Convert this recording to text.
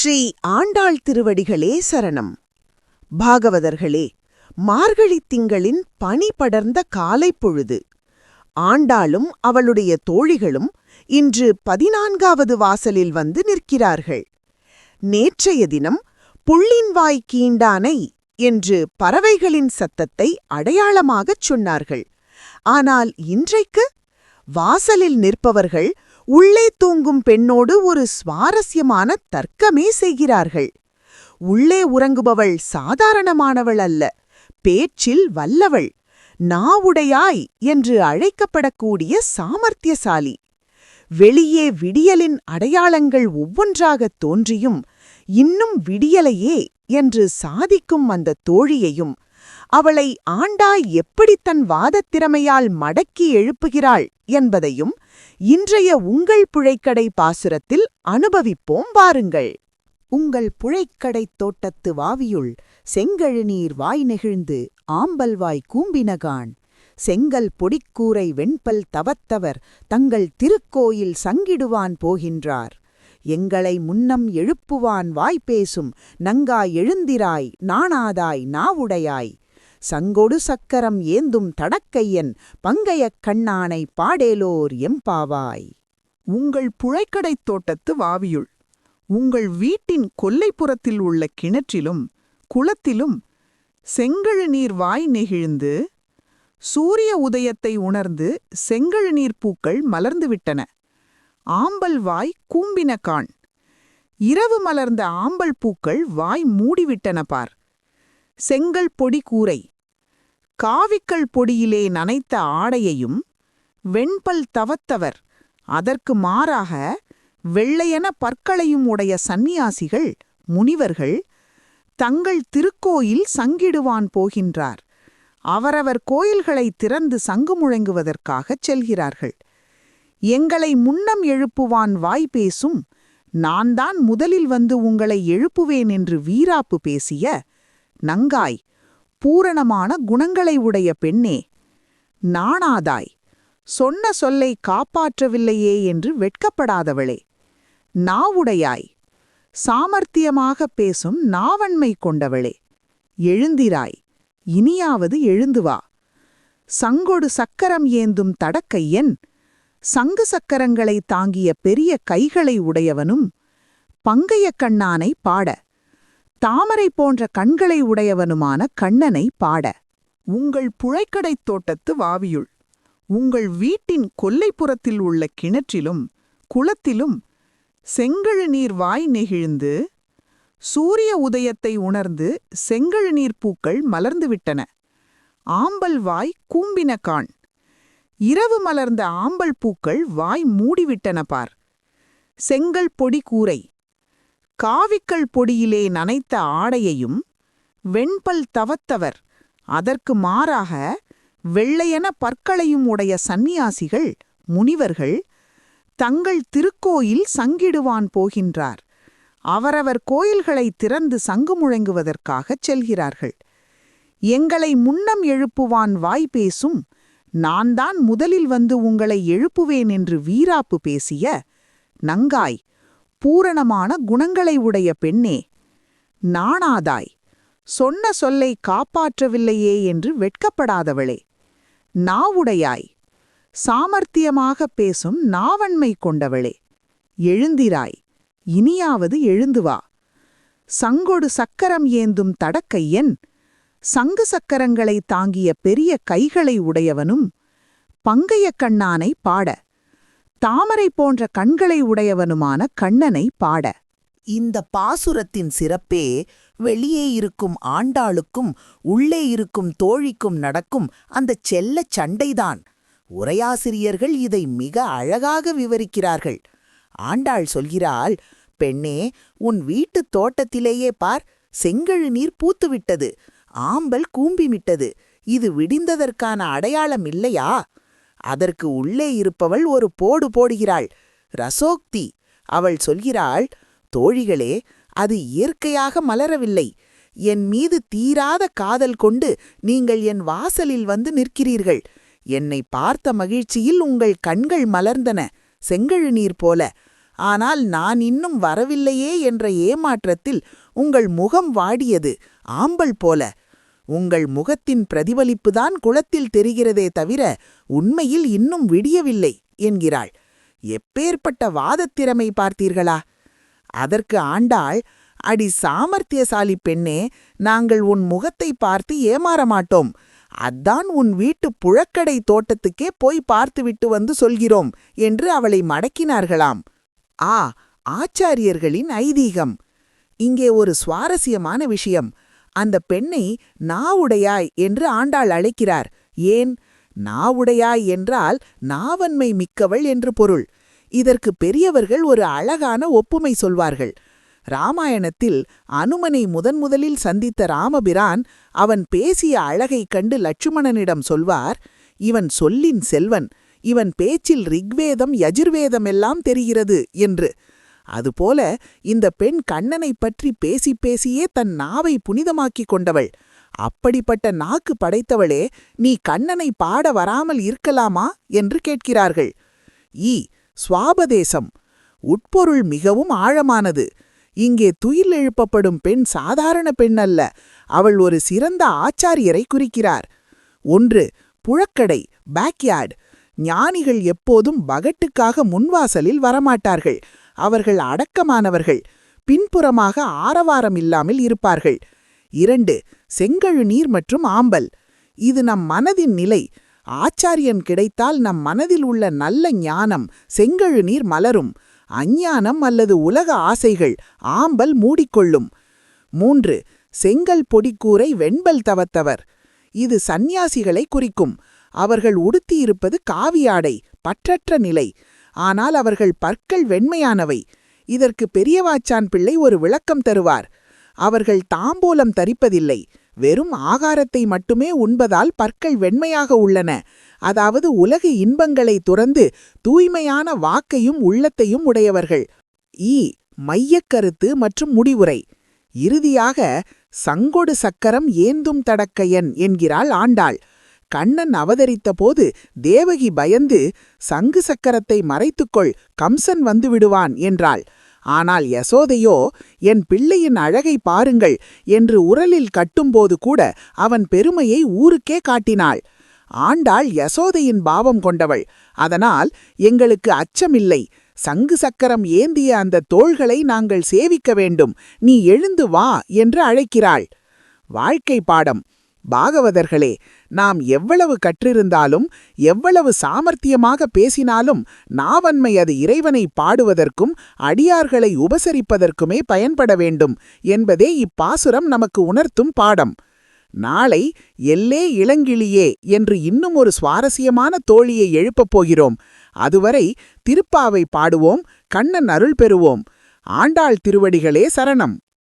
ஸ்ரீ ஆண்டாள் திருவடிகளே சரணம். பாகவதர்களே, மார்கழித் திங்களின் பனி படர்ந்த காலைப் பொழுது. ஆண்டாளும் அவளுடைய தோழிகளும் இன்று 14வது வாசலில் வந்து நிற்கிறார்கள். நேற்றைய தினம் புள்ளின்வாய் கீண்டானை என்று பறவைகளின் சத்தத்தை அடையாளமாகச் சொன்னார்கள். ஆனால் இன்றைக்கு வாசலில் நிற்பவர்கள் உள்ளே தூங்கும் பெண்ணோடு ஒரு சுவாரஸ்யமான தர்க்கமே செய்கிறார்கள். உள்ளே உறங்குபவள் சாதாரணமானவள் அல்ல, பேச்சில் வல்லவள், நாவுடையாய் என்று அழைக்கப்படக்கூடிய சாமர்த்தியசாலி. வெளியே விடியலின் அடையாளங்கள் ஒவ்வொன்றாகத் தோன்றியும் இன்னும் விடியலையே என்று சாதிக்கும் அந்த தோழியையும் அவளை ஆண்டாள் எப்படி தன் வாதத்திறமையால் மடக்கி எழுப்புகிறாள் என்பதையும் இன்றைய உங்கள் புழைக்கடை பாசுரத்தில் அனுபவிப்போம் வாருங்கள். உங்கள் புழைக்கடைத் தோட்டத்து வாவியுள் செங்கழுநீர் வாய் நெகிழ்ந்து ஆம்பல்வாய் கூம்பினகான் செங்கல் பொடிக்கூரை வெண்பல் தவத்தவர் தங்கள் திருக்கோயில் சங்கிடுவான் போகின்றார். எங்களை முன்னம் எழுப்புவான் வாய்பேசும் நங்காய் எழுந்திராய் நாணாதாய் நாவுடையாய் சங்கொடு சக்கரம் ஏந்தும் தடக்கையன் பங்கையக் கண்ணானை பாடேலோர் எம்பாவாய். உங்கள் புழைக்கடைத் தோட்டத்து வாவியுள் உங்கள் வீட்டின் கொல்லைப்புறத்தில் உள்ள கிணற்றிலும் குளத்திலும் செங்கழுநீர் வாய் நெகிழ்ந்து சூரிய உதயத்தை உணர்ந்து செங்கழுநீர் பூக்கள் மலர்ந்துவிட்டன. ஆம்பல் வாய் கூம்பின காண். இரவு மலர்ந்த ஆம்பல் பூக்கள் வாய் மூடிவிட்டன பார். செங்கல் பொடி கூரை காவிக்கல் பொடியிலே நனைத்த ஆடையையும் வெண்பல் தவத்தவர் அதற்கு மாறாக வெள்ளையன பற்களையும் உடைய சந்நியாசிகள் முனிவர்கள் தங்கள் திருக்கோயில் சங்கிடுவான் போகின்றார். அவரவர் கோயில்களை திறந்து சங்கு முழங்குவதற்காகச் செல்கிறார்கள். எங்களை முன்னம் எழுப்புவான் வாய் பேசும் நான் தான் முதலில் வந்து உங்களை எழுப்புவேன் என்று வீராப்பு பேசிய நங்காய் பூரணமான குணங்களை உடைய பெண்ணே, நாணாதாய், சொன்ன சொல்லை காப்பாற்றவில்லையே என்று வெட்கப்படாதவளே, நாவுடையாய், சாமர்த்தியமாகப் பேசும் நாவன்மை கொண்டவளே, எழுந்திராய், இனியாவது எழுந்து வா. சங்கொடு சக்கரம் ஏந்தும் தடக்கையன் சங்கு சக்கரங்களை தாங்கிய பெரிய கைகளை உடையவனும் பங்கையக் கண்ணானை பாட தாமரை போன்ற கண்களை உடையவனுமான கண்ணனை பாட. உங்கள் புழைக்கடைத் தோட்டத்து வாவியுள் உங்கள் வீட்டின் கொல்லைப்புறத்தில் உள்ள கிணற்றிலும் குளத்திலும் செங்கழுநீர் வாய் நெகிழ்ந்து சூரிய உதயத்தை உணர்ந்து செங்கழுநீர் பூக்கள் மலர்ந்துவிட்டன. ஆம்பல் வாய் கூம்பின காண். இரவு மலர்ந்த ஆம்பல் பூக்கள் வாய் மூடிவிட்டன பார். செங்கல் பொடி கூரை காவிக்கல் பொடியிலே நனைத்த ஆடையையும் வெண்பல் தவத்தவர் அதற்கு மாறாக வெள்ளையன பற்களையும் உடைய சந்நியாசிகள் முனிவர்கள் தங்கள் திருக்கோயில் சங்கிடுவான் போகின்றார். அவரவர் கோயில்களை திறந்து சங்கு முழங்குவதற்காகச் செல்கிறார்கள். எங்களை முன்னம் எழுப்புவான் வாய் பேசும் நான் தான் முதலில் வந்து உங்களை எழுப்புவேன் என்று வீராப்பு பேசிய நங்காய் பூரணமான குணங்களை உடைய பெண்ணே, நாணாதாய், சொன்ன சொல்லை காப்பாற்றவில்லையே என்று வெட்கப்படாதவளே, நாவுடையாய், சாமர்த்தியமாகப் பேசும் நாவன்மை கொண்டவளே, எழுந்திராய், இனியாவது எழுந்து வா. சங்கொடு சக்கரம் ஏந்தும் தடக்கையன் சங்கு சக்கரங்களை தாங்கிய பெரிய கைகளை உடையவனும் பங்கையக் கண்ணானை பாட தாமரை போன்ற கண்களை உடையவனுமான கண்ணனை பாட. இந்த பாசுரத்தின் சிறப்பே வெளியே இருக்கும் ஆண்டாளுக்கும் உள்ளே இருக்கும் தோழிக்கும் நடக்கும் அந்தச் செல்லச் சண்டைதான். உரையாசிரியர்கள் இதை மிக அழகாக விவரிக்கிறார்கள். ஆண்டாள் சொல்கிறாள், பெண்ணே, உன் வீட்டுத் தோட்டத்திலேயே பார், செங்கழுநீர் பூத்துவிட்டது, ஆம்பல் கூம்பிவிட்டது. இது விடிந்ததற்கான அடையாளம் இல்லையா? அதற்கு உள்ளே இருப்பவள் ஒரு போடு போடுகிறாள். ரசோக்தி. அவள் சொல்கிறாள், தோழிகளே, அது இயற்கையாக மலரவில்லை. என் மீது தீராத காதல் கொண்டு நீங்கள் என் வாசலில் வந்து நிற்கிறீர்கள். என்னை பார்த்த மகிழ்ச்சியில் உங்கள் கண்கள் மலர்ந்தன செங்கழுநீர் போல. ஆனால் நான் இன்னும் வரவில்லையே என்ற ஏமாற்றத்தில் உங்கள் முகம் வாடியது, ஆம்பல் போல. உங்கள் முகத்தின் பிரதிபலிப்புதான் குளத்தில் தெரிகிறதே தவிர உண்மையில் இன்னும் விடியவில்லை என்கிறாள். எப்பேற்பட்ட வாதத்திறமை பார்த்தீர்களா? அதற்கு ஆண்டாள், அடி சாமர்த்தியசாலி பெண்ணே, நாங்கள் உன் முகத்தை பார்த்து ஏமாற மாட்டோம். அதான் உன் வீட்டு புழக்கடை தோட்டத்துக்கே போய் பார்த்துவிட்டு வந்து சொல்கிறோம் என்று அவளை மடக்கினார்களாம். ஆச்சாரியர்களின் ஐதீகம். இங்கே ஒரு சுவாரஸ்யமான விஷயம். அந்த பெண்ணை நாவுடையாய் என்று ஆண்டாள் அழைக்கிறார். ஏன்? நாவுடையாய் என்றால் நாவன்மை மிக்கவள் என்று பொருள். இதற்கு பெரியவர்கள் ஒரு அழகான ஒப்புமை சொல்வார்கள். ராமாயணத்தில் அனுமனை முதன்முதலில் சந்தித்த ராமபிரான் அவன் பேசிய அழகைக் கண்டு லட்சுமணனிடம் சொல்வார், இவன் சொல்லின் செல்வன், இவன் பேச்சில் ரிக்வேதம் யஜுர்வேதம் எல்லாம் தெரிகிறது என்று. அதுபோல இந்த பெண் கண்ணனைப் பற்றி பேசி பேசியே தன் நாவை புனிதமாக்கிக் கொண்டவள். அப்படிப்பட்ட நாக்கு படைத்தவளே, நீ கண்ணனை பாட வராமல் இருக்கலாமா என்று கேட்கிறார்கள். சுவாபதேசம். உட்பொருள் மிகவும் ஆழமானது. இங்கே துயில் எழுப்பப்படும் பெண் சாதாரண பெண் அல்ல. அவள் ஒரு சிறந்த ஆச்சாரியரை குறிக்கிறார். 1. புழக்கடை, பேக்யார்டு. ஞானிகள் எப்போதும் பகட்டுக்காக முன்வாசலில் வரமாட்டார்கள். அவர்கள் அடக்கமானவர்கள். பின்புறமாக ஆரவாரம் இல்லாமல் இருப்பார்கள். 2. செங்கழு நீர் மற்றும் ஆம்பல். இது நம் மனதின் நிலை. ஆச்சாரியன் கிடைத்தால் நம் மனதில் உள்ள நல்ல ஞானம் செங்கழு நீர் மலரும். அஞ்ஞானம் அல்லது உலக ஆசைகள் ஆம்பல் மூடிக்கொள்ளும். 3. செங்கல் பொடிக்கூரை வெண்பல் தவத்தவர். இது சந்நியாசிகளை குறிக்கும். அவர்கள் உடுத்தியிருப்பது காவியாடை, பற்றற்ற நிலை. ஆனால் அவர்கள் பற்கள் வெண்மையானவை. இதற்கு பெரியவாச்சான் பிள்ளை ஒரு விளக்கம் தருவார். அவர்கள் தாம்பூலம் தரிப்பதில்லை. வெறும் ஆகாரத்தை மட்டுமே உண்பதால் பற்கள் வெண்மையாக உள்ளன. அதாவது உலக இன்பங்களை துறந்து தூய்மையான வாக்கையும் உள்ளத்தையும் உடையவர்கள். மையக்கருத்து மற்றும் முடிவுரை. இறுதியாக சங்கொடு சக்கரம் ஏந்தும் தடக்கையன் என்கிறாள் ஆண்டாள். கண்ணன் அவதரித்த போது தேவகி பயந்து சங்கு சக்கரத்தை மறைத்துக்கொள், கம்சன் வந்து விடுவான் என்றாள். ஆனால் யசோதையோ, என் பிள்ளையின் அழகை பாருங்கள் என்று உரலில் கட்டும்போது கூட அவன் பெருமையை ஊருக்கே காட்டினாள். ஆண்டாள் யசோதையின் பாவம் கொண்டவள். அதனால் எங்களுக்கு அச்சமில்லை. சங்கு சக்கரம் ஏந்திய அந்த தோள்களை நாங்கள் சேவிக்க வேண்டும். நீ எழுந்து வா என்று அழைக்கிறாள். வாழ்க்கை பாடம். பாகவதர்களே, நாம் எவ்வளவு கற்றிருந்தாலும் எவ்வளவு சாமர்த்தியமாக பேசினாலும் நாவன்மை அது இறைவனை பாடுவதற்கும் அடியார்களை உபசரிப்பதற்குமே பயன்பட வேண்டும் என்பதே இப்பாசுரம் நமக்கு உணர்த்தும் பாடம். நாளை எல்லே இளங்கிளியே என்று இன்னும் ஒரு சுவாரஸ்யமான தோழியை எழுப்பப் போகிறோம். அதுவரை திருப்பாவை பாடுவோம், கண்ணன் அருள் பெறுவோம். ஆண்டாள் திருவடிகளே சரணம்.